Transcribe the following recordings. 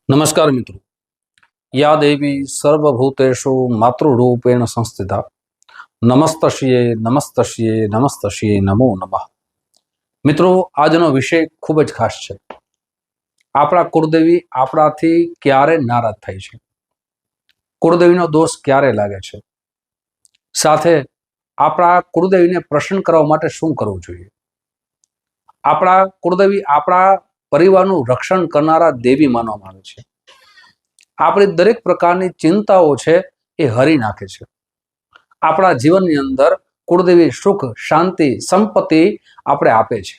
નમસ્કાર મિત્રો. યા દેવી સર્વભૂતેષુ માતૃરૂપેણ સંસ્થિતા નમસ્તસ્યે નમસ્તસ્યે નમસ્તસ્યે નમો નમઃ. મિત્રો, આજનો વિષય ખૂબ જ ખાસ છે. આપણા કુળદેવી આપણાથી ક્યારે નારાજ થાય છે, કુળદેવીનો દોષ ક્યારે લાગે છે, સાથે આપણા કુળદેવીને પ્રસન્ન કરવા માટે શું કરવું જોઈએ. આપણા કુળદેવી આપણા પરિવારનું રક્ષણ કરનારા દેવી માનવામાં આવે છે. આપણી દરેક પ્રકારની ચિંતાઓ છે એ હરી નાખે છે. આપણા જીવનની અંદર કુળદેવી સુખ, શાંતિ, સંપત્તિ આપણે આપે છે.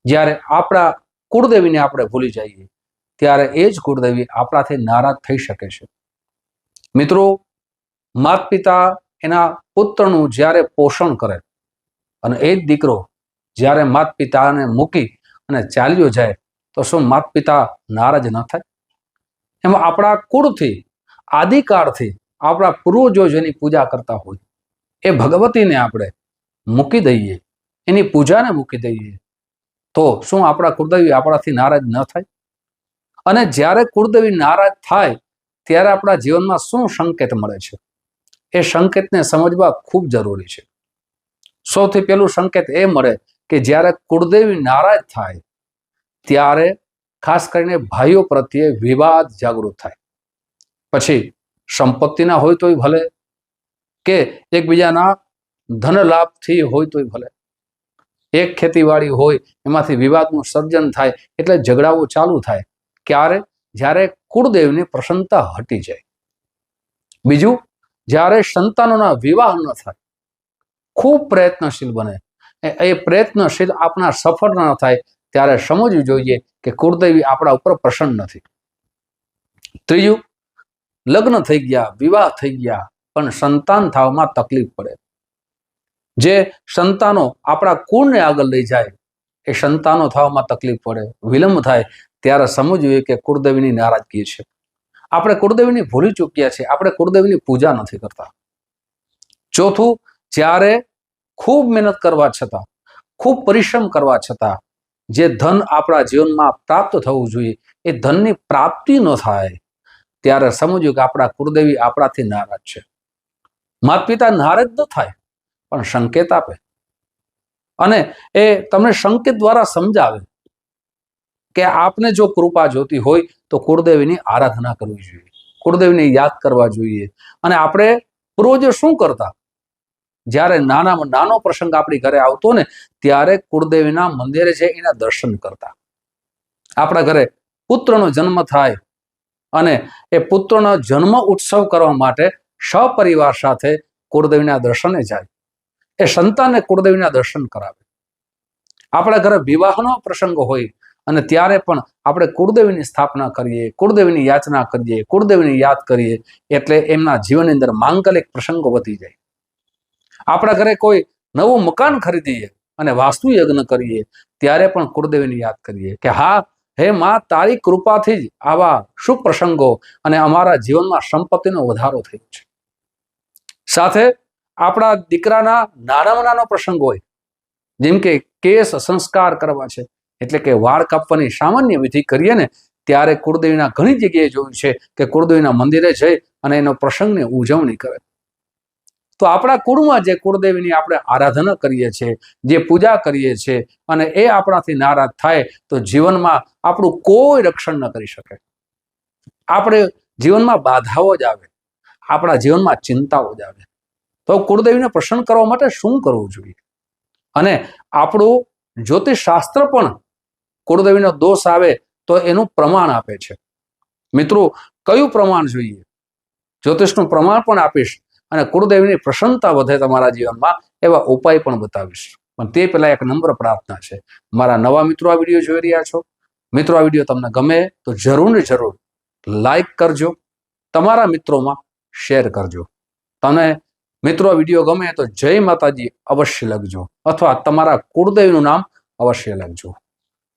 જ્યારે આપણા કુળદેવીને આપણે ભૂલી જઈએ ત્યારે એ જ કુળદેવી આપણાથી નારાજ થઈ શકે છે. મિત્રો, માતા પિતા એના પુત્રનું જ્યારે પોષણ કરે અને એ જ દીકરો જ્યારે માતા પિતાને મૂકી અને ચાલ્યો જાય તો શું માતા પિતા નારાજ ન થાય? એમાં આપણા કુળથી, આદિકાળથી આપણા પૂર્વજો જેની પૂજા કરતા હોય એ ભગવતીને આપણે મૂકી દઈએ, એની પૂજાને મૂકી દઈએ તો શું આપણા કુળદેવી આપણાથી નારાજ ન થાય? અને જ્યારે કુળદેવી નારાજ થાય ત્યારે આપણા જીવનમાં શું સંકેત મળે છે એ સંકેતને સમજવા ખૂબ જરૂરી છે. સૌથી પહેલું સંકેત એ મળે કે જ્યારે કુળદેવી નારાજ થાય ત્યારે ખાસ કરીને ભાઈઓ પ્રત્યે વિવાદ જાગૃત થાય. પછી સંપત્તિના હોય તોય ભલે કે એકબીજાના ધન લાભથી હોય તોય ભલે, એક ખેતીવાડી હોય એમાંથી વિવાદનું સર્જન થાય એટલે ઝઘડાઓ ચાલુ થાય. ક્યારે? જ્યારે કુળદેવની પ્રસન્નતા હટી જાય. બીજું, જ્યારે સંતાનોના વિવાહ ન થાય, ખૂબ પ્રયત્નશીલ બને, એ પ્રયત્નશીલ આપણા સફળ ન થાય ત્યારે સમજવું જોઈએ કે કુળદેવી આપણા ઉપર પ્રસન્ન નથી. ત્રીજું, લગ્ન થઈ ગયા, વિવાહ થઈ ગયા પણ સંતાન થવામાં તકલીફ પડે. જે સંતાનો આપણા કુળને આગળ લઈ જાય એ સંતાનો થવામાં તકલીફ પડે, વિલંબ થાય ત્યારે સમજવું જોઈએ કે કુળદેવીની નારાજગી છે. આપણે કુળદેવીની ભૂલી ચૂક્યા છીએ, આપણે કુળદેવીની પૂજા નથી કરતા. ચોથું, જ્યારે ખૂબ મહેનત કરવા છતાં, ખૂબ પરિશ્રમ કરવા છતાં જે ધન આપણા જીવનમાં પ્રાપ્ત થવું જોઈએ એ ધનની પ્રાપ્તિ ન થાય ત્યારે સમજવું કે આપણા કુળદેવી આપણાથી નારાજ છે. માતા પિતા નારાજ ન થાય પણ સંકેત આપે અને એ તમને સંકેત દ્વારા સમજાવે કે આપને જો કૃપા જોતી હોય તો કુળદેવીની આરાધના કરવી જોઈએ, કુળદેવીને યાદ કરવા જોઈએ. અને આપણે પૂર્વજો શું કરતા? જ્યારે નાનો પ્રસંગ આપણી ઘરે આવતો ને ત્યારે કુળદેવીના મંદિરે છે એના દર્શન કરતા. આપણા ઘરે પુત્રનો જન્મ થાય અને એ પુત્રનો જન્મ ઉત્સવ કરવા માટે સપરિવાર સાથે કુળદેવીના દર્શને જાય, એ સંતાનને કુળદેવીના દર્શન કરાવે. આપણા ઘરે વિવાહનો પ્રસંગ હોય અને ત્યારે પણ આપણે કુળદેવીની સ્થાપના કરીએ, કુળદેવીની યાચના કરીએ, કુળદેવીને યાદ કરીએ એટલે એમના જીવનની અંદર માંગલિક પ્રસંગો વધી જાય. આપણા ઘરે કોઈ નવું મકાન ખરીદીએ અને વાસ્તુ યજ્ઞ કરીએ ત્યારે પણ કુળદેવીને યાદ કરીએ કે હા, હે માં, તારી કૃપાથી જ આવા શુભ પ્રસંગો અને અમારા જીવનમાં સંપત્તિનો વધારો થયો છે. સાથે આપણા દીકરાના નાનામાં નાનો પ્રસંગ હોય, જેમ કે કેસ સંસ્કાર કરવા છે એટલે કે વાળ કાપવાની સામાન્ય વિધિ કરીએ ને ત્યારે કુળદેવીના ઘણી જગ્યાએ જોયું છે કે કુળદેવીના મંદિરે જઈ અને એનો પ્રસંગની ઉજવણી કરે. તો આપણા કુળમાં જે કુળદેવીની આપણે આરાધના કરીએ છીએ, જે પૂજા કરીએ છીએ અને એ આપણાથી નારાજ થાય તો જીવનમાં આપણું કોઈ રક્ષણ ન કરી શકે. આપણે જીવનમાં બાધાઓ જ આવે, આપણા જીવનમાં ચિંતાઓ જ આવે. તો કુળદેવીને પ્રસન્ન કરવા માટે શું કરવું જોઈએ? અને આપણું જ્યોતિષ શાસ્ત્ર પણ કુળદેવીનો દોષ આવે તો એનું પ્રમાણ આપે છે. મિત્રો, કયું પ્રમાણ જોઈએ? જ્યોતિષનું પ્રમાણ પણ આપીશ અને કુળદેવીની પ્રસન્નતા વધે તમારા જીવનમાં એવા ઉપાય પણ બતાવીશ. પણ તે પહેલા એક નમ્ર પ્રાર્થના છે. મારા નવા મિત્રો આ વિડીયો જોઈ રહ્યા છો, મિત્રો આ વિડીયો તમને ગમે તો જરૂર ને જરૂર લાઈક કરજો, તમારા મિત્રોમાં શેર કરજો. તમે મિત્રો આ વિડીયો ગમે તો જય માતાજી અવશ્ય લખજો અથવા તમારા કુળદેવીનું નામ અવશ્ય લખજો.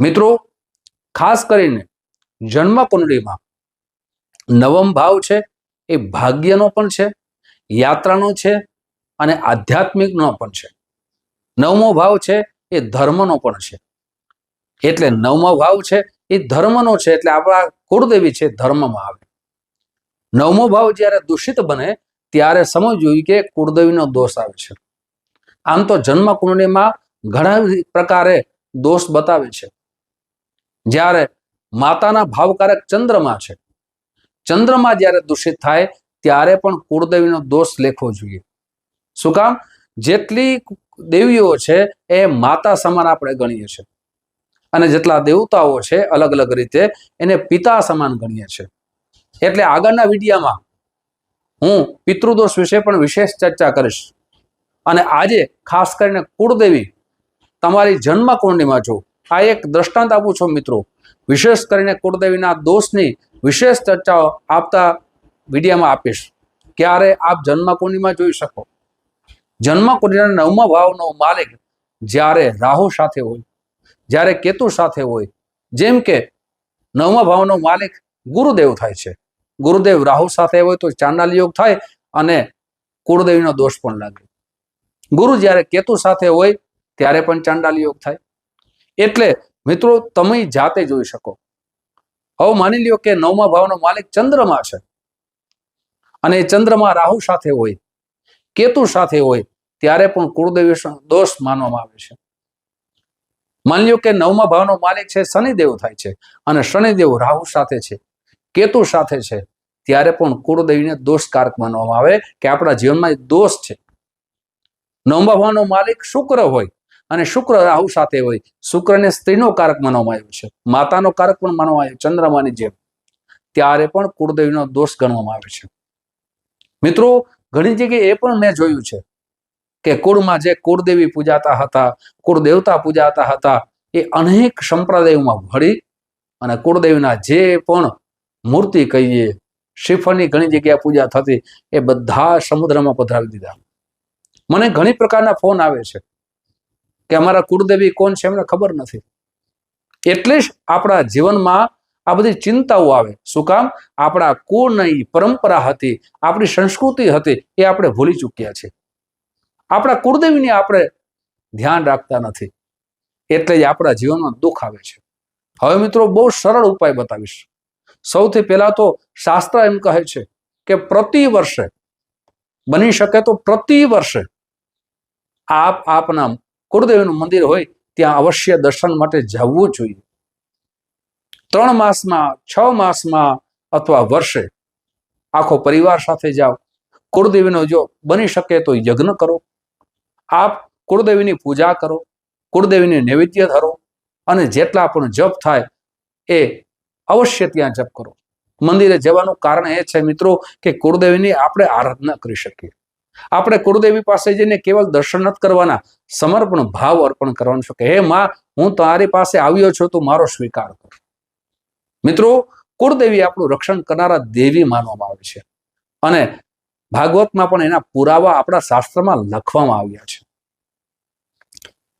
મિત્રો, ખાસ કરીને જન્મ કુંડળીમાં નવમ ભાવ છે એ ભાગ્યનો પણ છે, યાત્રાનો છે અને આધ્યાત્મિકનો પણ છે. નવમો ભાવ છે એ ધર્મનો પણ છે. એટલે નવમો ભાવ છે એ ધર્મનો છે, એટલે આપણા કુળદેવી છે ધર્મમાં આવે. નવમો ભાવ જ્યારે દૂષિત બને ત્યારે સમજવું કે કુળદેવીનો દોષ આવે છે. આમ તો જન્મ કુંડળીમાં ઘણા પ્રકારે દોષ બતાવે છે. જ્યારે માતાના ભાવકારક ચંદ્રમા છે, ચંદ્રમા જ્યારે દૂષિત થાય ત્યારે પણ કુળદેવીનો દોષ લેખવો જોઈએ. શું કામ? જેટલી દેવીઓ છે એ માતા સમાન આપણે ગણીએ છીએ, અને જેટલા દેવતાઓ છે અલગ અલગ રીતે એને પિતા સમાન ગણીએ છીએ. એટલે આગળના વિડીયામાં હું પિતૃદોષ વિશે પણ વિશેષ ચર્ચા કરીશ. અને આજે ખાસ કરીને કુળદેવી તમારી જન્મ કુંડળીમાં જો આ એક દ્રષ્ટાંત આપું છું મિત્રો, વિશેષ કરીને કુળદેવીના દોષની વિશેષ ચર્ચાઓ આપતા વિડીયામાં આપીશ. ક્યારે આપ જન્મ કુંડળીમાં જોઈ શકો. જન્મ કુંડળીના નવમા ભાવનો માલિક જ્યારે રાહુ સાથે હોય, જ્યારે કેતુ સાથે હોય, જેમ કે નવમા ભાવનો માલિક ગુરુદેવ થાય છે, ગુરુદેવ રાહુ સાથે હોય તો ચાંડાલ યોગ થાય અને કુળદેવીનો દોષ પણ લાગે. ગુરુ જ્યારે કેતુ સાથે હોય ત્યારે પણ ચાંડાલ યોગ થાય. એટલે મિત્રો તમે જાતે જોઈ શકો. હવે માની લ્યો કે નવમા ભાવનો માલિક ચંદ્રમા છે અને ચંદ્રમા રાહુ સાથે હોય, કેતુ સાથે હોય, ત્યારે પણ કુળદેવી દોષ માનવામાં આવે છે. માની લ્યો કે નવમા ભાવનો માલિક છે શનિદેવ થાય છે અને શનિદેવ રાહુ સાથે છે, કેતુ સાથે છે, ત્યારે પણ કુળદેવીને દોષકારક માનવામાં આવે કે આપણા જીવનમાં દોષ છે. નવમા ભાવનો માલિક શુક્ર હોય અને શુક્ર રાહુ સાથે હોય, શુક્રને સ્ત્રીનો કારક માનવામાં આવ્યો છે, માતાનો કારક પણ માનવામાં આવ્યો ચંદ્રમાની જેમ, ત્યારે પણ કુળદેવીનો દોષ ગણવામાં આવે છે. મિત્રો ઘણી જગ્યાએ એ પણ મેં જોયું છે કે કુળમાં જે કુળદેવી પૂજાતા હતા, કુળ દેવતા પૂજાતા હતા, એ અનેક સંપ્રદાયોમાં ભળી અને કુળદેવીના જે પણ મૂર્તિ કહીએ, શ્રીફળની ઘણી જગ્યાએ પૂજા થતી, એ બધા સમુદ્રમાં પધરાવી દીધા. મને ઘણી પ્રકારના ફોન આવે છે કે અમારા કુળદેવી કોણ છે એમને ખબર નથી. એટલે જ આપણા જીવનમાં આ બધી ચિંતાઓ આવે. શું કામ? આપણા કુળની પરંપરા હતી, આપણી સંસ્કૃતિ હતી, એ આપણે ભૂલી ચૂક્યા છીએ. આપણા કુળદેવીને આપણે ધ્યાન રાખતા નથી, એટલે જ આપણા જીવનમાં દુઃખ આવે છે. હવે મિત્રો બહુ સરળ ઉપાય બતાવીશ. સૌથી પહેલા તો શાસ્ત્ર એમ કહે છે કે પ્રતિ વર્ષે, બની શકે તો પ્રતિ વર્ષે આપના કુળદેવીનું મંદિર હોય ત્યાં અવશ્ય દર્શન માટે જવું જોઈએ. 3 માસમાં, 6 માસમાં અથવા વર્ષે આખો પરિવાર સાથે જાઓ. કુળદેવીનો જો બની શકે તો યજ્ઞ કરો, આપ કુળદેવીની પૂજા કરો, કુળદેવીની નૈવેદ્ય ધરો, અને જેટલા પણ જપ થાય એ અવશ્ય ત્યાં જપ કરો. મંદિરે જવાનું કારણ એ છે મિત્રો કે કુળદેવીની આપણે આરાધના કરી શકીએ. આપણે કુળદેવી પાસે જઈને કેવલ દર્શન નથી કરવાના, સમર્પણ ભાવ અર્પણ કરવાનું છે કે હે માં, હું તારી પાસે આવ્યો છું, તું મારો સ્વીકાર કર. મિત્રો કુળદેવી આપણું રક્ષણ કરનારા દેવી માનવામાં આવે છે અને ભાગવતમાં પણ એના પુરાવા આપણા શાસ્ત્રમાં લખવામાં આવ્યા છે.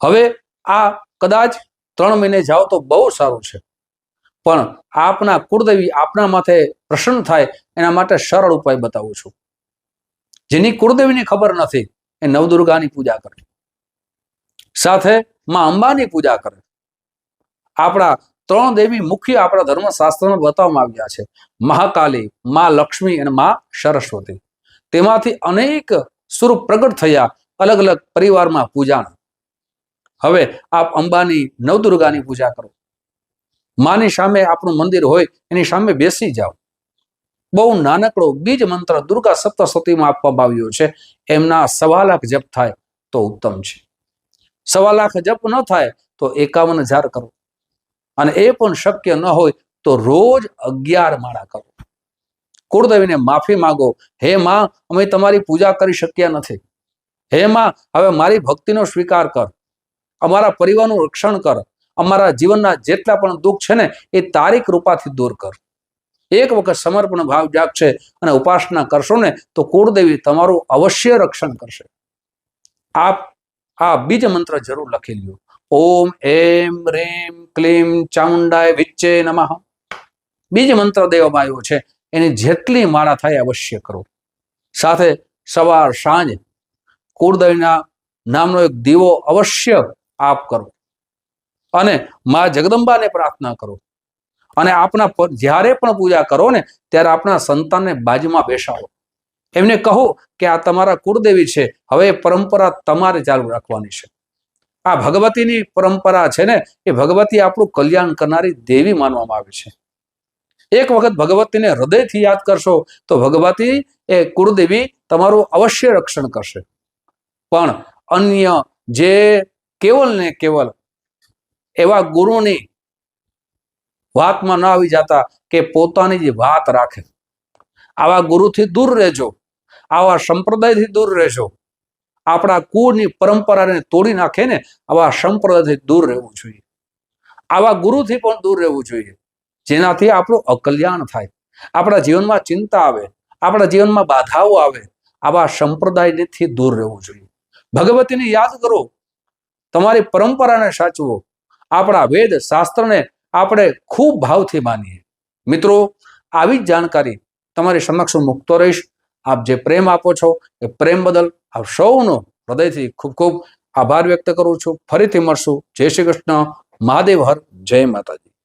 હવે આ કદાચ 3 મહિને જાઓ તો બહુ સારું છે, પણ આપના કુળદેવી આપના માથે પ્રસન્ન થાય એના માટે સરળ ઉપાય બતાવું છું. જેની કુળદેવીની ખબર નથી એ નવદુર્ગાની પૂજા કરે, સાથે માં અંબાની પૂજા કરે. આપણા 3 દેવી મુખ્ય આપણા ધર્મશાસ્ત્રમાં બતાવવામાં આવ્યા છે: મહાકાલી, માં લક્ષ્મી અને માં સરસ્વતી. તેમાંથી અનેક સ્વરૂપ પ્રગટ થયા અલગ અલગ પરિવારમાં પૂજાના. હવે આપ અંબાની, નવદુર્ગાની પૂજા કરો. માની સામે આપણું મંદિર હોય એની સામે બેસી જાઓ. બહુ નાનકડો બીજ મંત્ર દુર્ગા સપ્તશતીમાં આપવામાં આવ્યો છે, એમના 1.25 લાખ જપ થાય તો ઉત્તમ છે. 1.25 લાખ જપ ન થાય તો 51,000 કરો, અને એ પણ શક્ય ન હોય તો રોજ 11 માળા કરો. કુળદેવીને માફી માંગો, હે માં, અમે તમારી પૂજા કરી શક્યા નથી. હે માં, હવે મારી ભક્તિનો સ્વીકાર કર, અમારા પરિવારનું રક્ષણ કર, અમારા જીવનના જેટલા પણ દુઃખ છે ને એ તારી કૃપાથી દૂર કર. એક વખત સમર્પણ ભાવ જાગશે અને ઉપાસના કરશો ને તો કુળદેવી તમારું અવશ્ય રક્ષણ કરશે. આપ આ બીજ મંત્ર જરૂર લખી લ્યો. ઓમ એમ રેમ ક્લીમ ચામુંડાય વિચ્ચે નમઃ. બીજ મંત્ર દેવામાં આવ્યો છે, એની જેટલી માળા થાય અવશ્ય કરો. સાથે સવાર સાંજ કુળદેવીના નામનો એક દીવો અવશ્ય આપ કરો અને મા જગદંબાને પ્રાર્થના કરો અને આપના જ્યારે પણ પૂજા કરો ને ત્યારે આપના સંતાનને બાજુમાં બેસાડો, એમને કહો કે આ તમારા કુળદેવી છે, હવે એ પરંપરા તમારે ચાલુ રાખવાની છે. આ ભગવતીની પરંપરા છે ને, એ ભગવતી આપણું કલ્યાણ કરનારી દેવી માનવામાં આવે છે. એક વખત ભગવતીને હૃદયથી યાદ કરશો તો ભગવતી એ કુળદેવી તમારું અવશ્ય રક્ષણ કરશે. પણ અન્ય જે કેવલ ને કેવલ એવા ગુરુની વાતમાં ન આવી જતા કે પોતાની જ વાત રાખે, આવા ગુરુથી દૂર રહેજો, આવા સંપ્રદાયથી દૂર રહેજો. આપણા કુળની પરંપરાને તોડી નાખે ને આવા સંપ્રદાયથી દૂર રહેવું જોઈએ, આવા ગુરુથી પણ દૂર રહેવું જોઈએ, જેનાથી આપણું અકલ્યાણ થાય, આપણા જીવનમાં ચિંતા આવે, આપણા જીવનમાં બાધાઓ આવે. આવા સંપ્રદાયથી દૂર રહેવું જોઈએ. ભગવતીને યાદ કરો, તમારી પરંપરાને સાચવો, આપણા વેદ શાસ્ત્રને આપણે ખૂબ ભાવથી માનીએ. મિત્રો, આવી જ જાણકારી તમારી સમક્ષ મૂકતો રહીશ. આપ જે પ્રેમ આપો છો એ પ્રેમ બદલ આપ સૌનો હૃદયથી ખૂબ ખૂબ આભાર વ્યક્ત કરું છું. ફરીથી મળશું. જય શ્રી કૃષ્ણ. મહાદેવ હર. જય માતાજી.